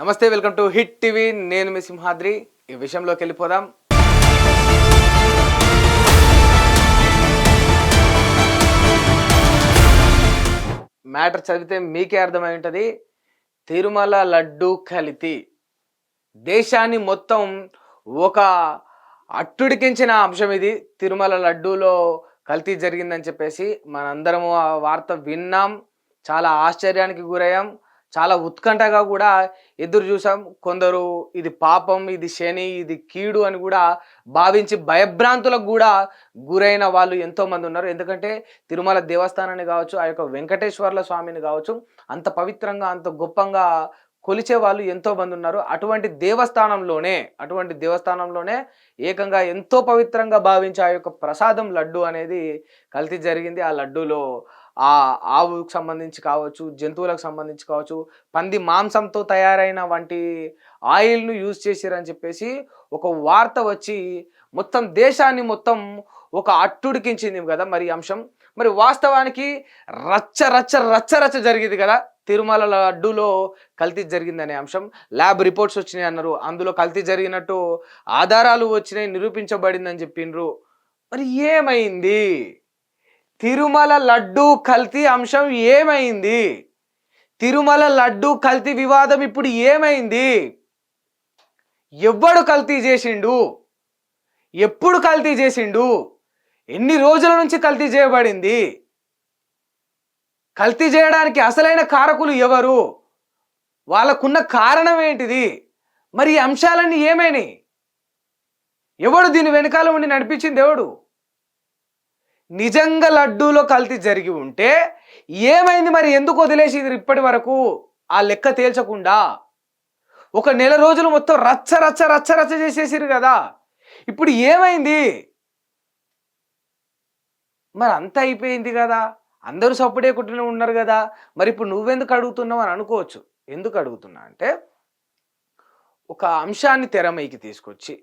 నమస్తే, welcome to hit TV. నేను మీ సింహాద్రి. ఈ విషయంలోకి వెళ్ళిపోదాం. మ్యాటర్ చదివితే మీకే అర్థమై ఉంటుంది. తిరుమల లడ్డు కల్తీ దేశాన్ని మొత్తం ఒక అట్టుడికించిన అంశం ఇది. తిరుమల లడ్డూలో కల్తీ జరిగిందని చెప్పేసి మనందరము ఆ వార్త విన్నాం. చాలా ఆశ్చర్యానికి గురయ్యాం. చాలా ఉత్కంఠగా కూడా ఎదురు చూసాం. కొందరు ఇది పాపం, ఇది శని, ఇది కీడు అని కూడా భావించి భయభ్రాంతులకు కూడా గురైన వాళ్ళు ఎంతోమంది ఉన్నారు. ఎందుకంటే తిరుమల దేవస్థానాన్ని కావచ్చు, ఆ యొక్క వెంకటేశ్వర్ల స్వామిని కావచ్చు, అంత పవిత్రంగా అంత గొప్పంగా కొలిచే వాళ్ళు ఎంతోమంది ఉన్నారు. అటువంటి దేవస్థానంలోనే ఏకంగా ఎంతో పవిత్రంగా భావించే ఆ యొక్క ప్రసాదం లడ్డు అనేది కల్తీ జరిగింది. ఆ లడ్డూలో ఆ ఆవుకు సంబంధించి కావచ్చు, జంతువులకు సంబంధించి కావచ్చు, పంది మాంసంతో తయారైన వంటి ఆయిల్ను యూజ్ చేసిరని చెప్పేసి ఒక వార్త వచ్చి మొత్తం దేశాన్ని మొత్తం ఒక అట్టుడికించింది కదా మరి అంశం. మరి వాస్తవానికి రచ్చ రచ్చ రచ్చ రచ్చ జరిగింది కదా తిరుమల లడ్డూలో కల్తీ జరిగిందనే అంశం. ల్యాబ్ రిపోర్ట్స్ వచ్చినాయి అన్నారు, అందులో కల్తీ జరిగినట్టు ఆధారాలు వచ్చినాయి, నిరూపించబడిందని చెప్పిండ్రు. మరి ఏమైంది? తిరుమల లడ్డు కల్తీ అంశం ఏమైంది? తిరుమల లడ్డు కల్తీ వివాదం ఇప్పుడు ఏమైంది? ఎవ్వడు కల్తీ చేసిండు? ఎప్పుడు కల్తీ చేసిండు? ఎన్ని రోజుల నుంచి కల్తీ చేయబడింది? కల్తీ చేయడానికి అసలైన కారకులు ఎవరు? వాళ్ళకున్న కారణం ఏంటిది? మరి ఈ అంశాలన్నీ ఏమైనాయి? ఎవడు దీని వెనకాల ఉండి నడిపించింది? ఎవడు? నిజంగా లడ్డూలో కల్తీ జరిగి ఉంటే ఏమైంది? మరి ఎందుకు వదిలేసి ఇప్పటి వరకు ఆ లెక్క తేల్చకుండా ఒక నెల రోజులు మొత్తం రచ్చ రచ్చ రచ్చ రచ్చ చేసేసిరు కదా. ఇప్పుడు ఏమైంది? మరి అంత అయిపోయింది కదా, అందరూ సప్పుడే కుట్టిన ఉన్నారు కదా, మరి ఇప్పుడు నువ్వెందుకు అడుగుతున్నావు అని అనుకోవచ్చు. ఎందుకు అడుగుతున్నా అంటే, ఒక అంశాన్ని తెరమైకి తీసుకొచ్చి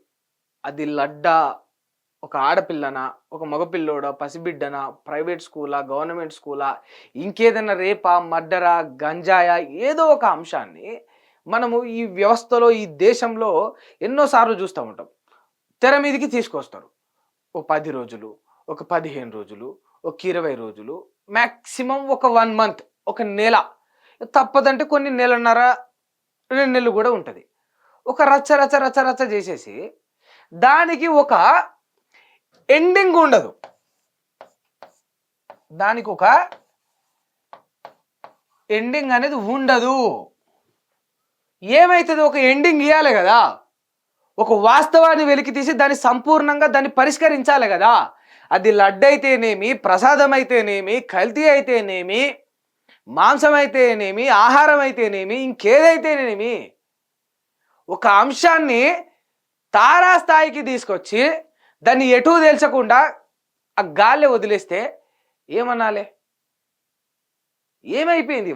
అది లడ్డా, ఒక ఆడపిల్లనా, ఒక మగపిల్లోడా, పసిబిడ్డనా, ప్రైవేట్ స్కూలా, గవర్నమెంట్ స్కూలా, ఇంకేదైనా రేపా, మర్డరా, గంజాయా, ఏదో ఒక అంశాన్ని మనము ఈ వ్యవస్థలో ఈ దేశంలో ఎన్నోసార్లు చూస్తూ ఉంటాం. తెర మీదకి తీసుకొస్తారు. ఒక 10 రోజులు, ఒక 15 రోజులు, ఒక 20 రోజులు, మ్యాక్సిమం ఒక 1 మంత్, ఒక నెల, తప్పదంటే కొన్ని నెలన్నర 2 నెలలు కూడా ఉంటుంది. ఒక రచ్చ రచ్చ రచ్చ రచ్చ చేసేసి దానికి ఒక ఎండింగ్ ఉండదు. దానికి ఒక ఎండింగ్ అనేది ఉండదు. ఏమైతుంది? ఒక ఎండింగ్ ఇవ్వాలి కదా, ఒక వాస్తవాన్ని వెలికి తీసి దాన్ని సంపూర్ణంగా దాన్ని పరిష్కరించాలి కదా. అది లడ్డు అయితేనేమి, ప్రసాదం అయితేనేమి, కల్తీ అయితేనేమి, మాంసం అయితేనేమి, ఆహారం అయితేనేమి, ఇంకేదైతేనేమి, ఒక అంశాన్ని తారాస్థాయికి తీసుకొచ్చి దాన్ని ఎటూ తేల్చకుండా ఆ గాల్లే వదిలేస్తే ఏమనాలే? ఏమైపోయింది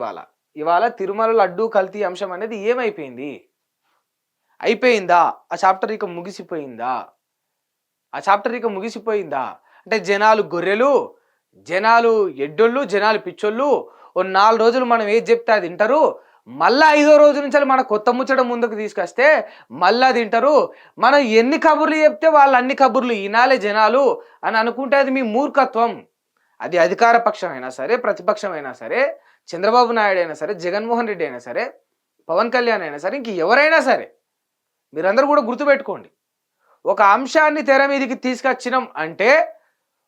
ఇవాళ తిరుమల లడ్డు కల్తీ అంశం అనేది ఏమైపోయింది? అయిపోయిందా? ఆ చాప్టర్ ఇక ముగిసిపోయిందా? అంటే జనాలు గొర్రెలు, జనాలు ఎడ్డోళ్ళు, జనాలు పిచ్చోళ్ళు. ఓ 4 రోజులు మనం ఏది చెప్తే అది వింటారు. మళ్ళా 5వ రోజు నుంచి మన కొత్త ముచ్చట ముందుకు తీసుకొస్తే మళ్ళా తింటారు. మనం ఎన్ని కబుర్లు చెప్తే వాళ్ళు అన్ని కబుర్లు వినాలే జనాలు అని అనుకుంటే అది మీ మూర్ఖత్వం. అది అధికార పక్షం అయినా సరే, ప్రతిపక్షం అయినా సరే, చంద్రబాబు నాయుడు అయినా సరే, జగన్మోహన్ రెడ్డి అయినా సరే, పవన్ కళ్యాణ్ అయినా సరే, ఇంక ఎవరైనా సరే, మీరందరూ కూడా గుర్తుపెట్టుకోండి. ఒక అంశాన్ని తెర మీదకి తీసుకొచ్చినాం అంటే,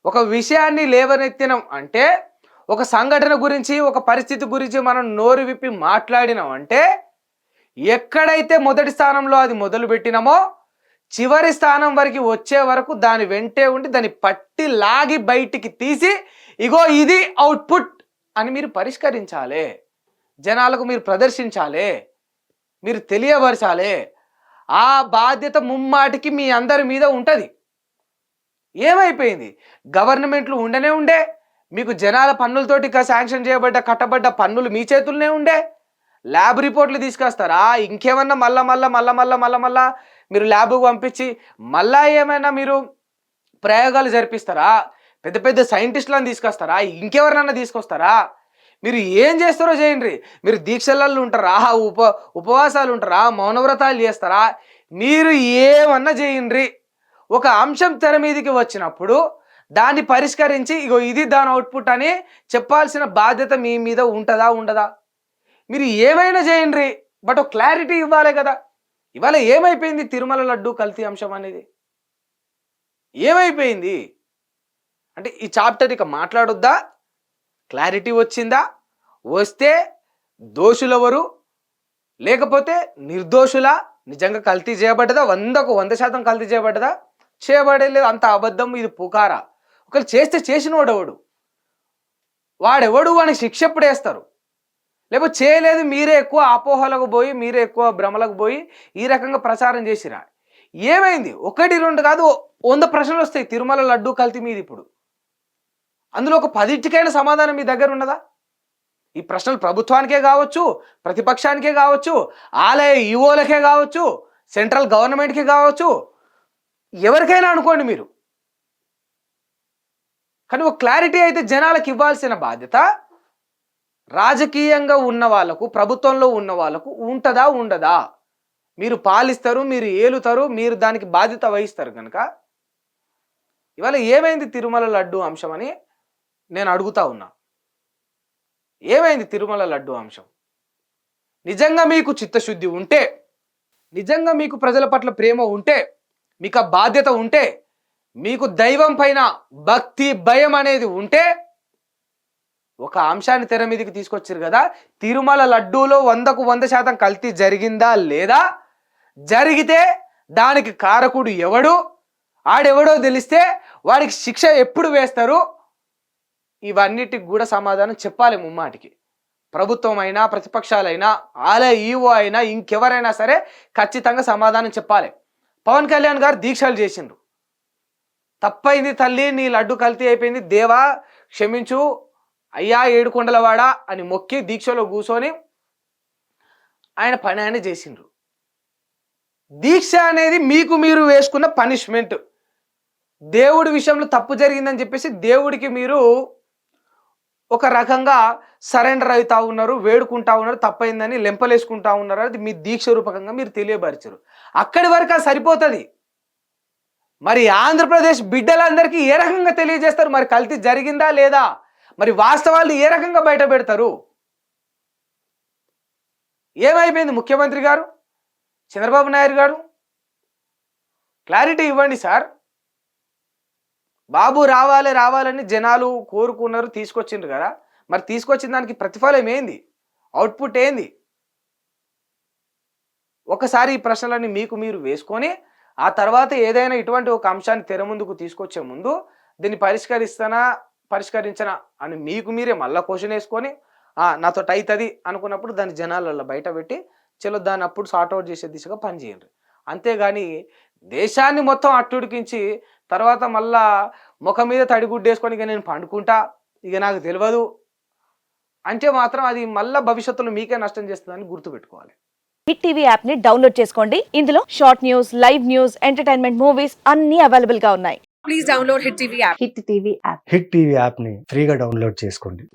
ఒక విషయాన్ని లేవనెత్తినాం అంటే, ఒక సంఘటన గురించి, ఒక పరిస్థితి గురించి మనం నోరు విప్పి మాట్లాడినాం అంటే, ఎక్కడైతే మొదటి స్థానంలో అది మొదలు పెట్టినామో చివరి స్థానం వరకు వచ్చే వరకు దాని వెంటే ఉండి దాన్ని పట్టి లాగి బయటికి తీసి ఇగో ఇది అవుట్పుట్ అని మీరు పరిష్కరించాలి. జనాలకు మీరు ప్రదర్శించాలి, మీరు తెలియపరచాలి. ఆ బాధ్యత ముమ్మాటికి మీ అందరి మీద ఉంటుంది. ఏమైపోయింది? గవర్నమెంట్లు ఉండే మీకు జనాల పన్నులతోటి శాంక్షన్ చేయబడ్డ కట్టబడ్డ పన్నులు మీ చేతుల్లోనే ఉండే. ల్యాబ్ రిపోర్ట్లు తీసుకొస్తారా? ఇంకేమన్నా మళ్ళా మీరు ల్యాబ్కు పంపించి మళ్ళా ఏమైనా మీరు ప్రయోగాలు జరిపిస్తారా? పెద్ద పెద్ద సైంటిస్టులను తీసుకొస్తారా? ఇంకెవరినన్నా తీసుకొస్తారా? మీరు ఏం చేస్తారో చేయండి. మీరు దీక్షలలో ఉంటారా, ఉపవాసాలు ఉంటారా, మౌనవ్రతాలు చేస్తారా, మీరు ఏమన్నా చేయండి. ఒక అంశం తెర మీదకి వచ్చినప్పుడు దాన్ని పరిష్కరించి ఇగో ఇది దాని అవుట్పుట్ అని చెప్పాల్సిన బాధ్యత మీ మీద ఉంటుందా ఉండదా? మీరు ఏమైనా చేయండి, బట్ ఒక క్లారిటీ ఇవ్వాలి కదా. ఇవాళ ఏమైపోయింది తిరుమల లడ్డు కల్తీ అంశం అనేది? ఏమైపోయింది అంటే ఈ చాప్టర్ ఇక మాట్లాడొద్దా? క్లారిటీ వచ్చిందా? వస్తే దోషులెవరు, లేకపోతే నిర్దోషుల? నిజంగా కల్తీ చేయబడ్డదా? 100కు 100% కల్తీ చేయబడ్డదా? చేయబడలేదు, అంత అబద్ధం, ఇది పుకారా. ఒకరు చేస్తే చేసినోడెవడు, వాడెవడు, వానికి శిక్ష ఎప్పుడు వేస్తారు? లేకపోతే చేయలేదు, మీరే ఎక్కువ అపోహలకు పోయి, మీరే ఎక్కువ భ్రమలకు పోయి ఈ రకంగా ప్రచారం చేసిరా? ఏమైంది? 1 2 కాదు, 100 ప్రశ్నలు వస్తాయి తిరుమల లడ్డు కల్తీ మీద. ఇప్పుడు అందులో ఒక 10కైనా సమాధానం మీ దగ్గర ఉన్నదా? ఈ ప్రశ్నలు ప్రభుత్వానికే కావచ్చు, ప్రతిపక్షానికే కావచ్చు, ఆలయ ఈవోలకే కావచ్చు, సెంట్రల్ గవర్నమెంట్కే కావచ్చు, ఎవరికైనా అనుకోండి మీరు. కానీ ఒక క్లారిటీ అయితే జనాలకు ఇవ్వాల్సిన బాధ్యత రాజకీయంగా ఉన్న వాళ్ళకు, ప్రభుత్వంలో ఉన్న వాళ్ళకు ఉంటుందా ఉండదా? మీరు పాలిస్తారు, మీరు ఏలుతారు, మీరు దానికి బాధ్యత వహిస్తారు కనుక ఇవాళ ఏమైంది తిరుమల లడ్డు అంశం అని నేను అడుగుతా ఉన్నా. ఏమైంది తిరుమల లడ్డు అంశం? నిజంగా మీకు చిత్తశుద్ధి ఉంటే, నిజంగా మీకు ప్రజల పట్ల ప్రేమ ఉంటే, మీకు ఆ బాధ్యత ఉంటే, మీకు దైవం పైన భక్తి భయం అనేది ఉంటే ఒక అంశాన్ని తెర మీదకి తీసుకొచ్చారు కదా. తిరుమల లడ్డూలో 100కు 100% కల్తీ జరిగిందా లేదా? జరిగితే దానికి కారకుడు ఎవడు, ఆడెవడో తెలిస్తే వాడికి శిక్ష ఎప్పుడు వేస్తారు? ఇవన్నిటికి కూడా సమాధానం చెప్పాలి ముమ్మాటికి. ప్రభుత్వం అయినా, ప్రతిపక్షాలైనా, ఆలయ ఈవో అయినా, ఇంకెవరైనా సరే ఖచ్చితంగా సమాధానం చెప్పాలి. పవన్ కళ్యాణ్ గారు దీక్షలు చేసిండ్రు. తప్పైంది తల్లి, నీ లడ్డు కల్తీ అయిపోయింది, దేవా క్షమించు అయ్యా ఏడుకొండలవాడ అని మొక్కి దీక్షలో కూర్చొని ఆయన పని ఆయన చేసిండ్రు. దీక్ష అనేది మీకు మీరు వేసుకున్న పనిష్మెంట్. దేవుడి విషయంలో తప్పు జరిగిందని చెప్పేసి దేవుడికి మీరు ఒక రకంగా సరెండర్ అవుతా ఉన్నారు, వేడుకుంటా ఉన్నారు, తప్పైందని లెంపలేసుకుంటా ఉన్నారు. అది మీ దీక్ష రూపకంగా మీరు తెలియపరిచారు. అక్కడి వరకు అది సరిపోతుంది. మరి ఆంధ్రప్రదేశ్ బిడ్డలందరికీ ఏ రకంగా తెలియజేస్తారు? మరి కల్తీ జరిగిందా లేదా? మరి వాస్తవాలు ఏ రకంగా బయట పెడతారు? ఏమైపోయింది? ముఖ్యమంత్రి గారు, చంద్రబాబు నాయుడు గారు క్లారిటీ ఇవ్వండి సార్. బాబు రావాలని జనాలు కోరుకున్నారు, తీసుకొచ్చిండ్రు కదా. మరి తీసుకొచ్చిన దానికి ప్రతిఫలం ఏంది? అవుట్పుట్ ఏంది? ఒకసారి ఈ ప్రశ్నలన్నీ మీకు మీరు వేసుకొని ఆ తర్వాత ఏదైనా ఇటువంటి ఒక అంశాన్ని తెర ముందుకు తీసుకొచ్చే ముందు దీన్ని పరిష్కరించనా అని మీకు మీరే మళ్ళీ క్వశ్చన్ వేసుకొని నాతో అవుతుంది అనుకున్నప్పుడు దాన్ని జనాలలో బయట పెట్టి చలో దాన్ని అప్పుడు సార్ట్అవుట్ చేసే దిశగా పనిచేయండి. అంతేగాని దేశాన్ని మొత్తం అట్టుడికించి తర్వాత మళ్ళా ముఖం మీద తడిగుడ్డేసుకొని ఇక నేను పండుకుంటా, ఇక నాకు తెలియదు అంటే మాత్రం అది మళ్ళీ భవిష్యత్తులో మీకే నష్టం చేస్తుందని గుర్తుపెట్టుకోవాలి. హిట్ టీవీ యాప్ ని డౌన్లోడ్ చేసుకోండి. ఇందులో short news, live news, entertainment movies అన్ని అవైలబుల్ గా ఉన్నాయి. Please download hit TV app. Hit TV app ని ఫ్రీగా డౌన్లోడ్ చేసుకోండి.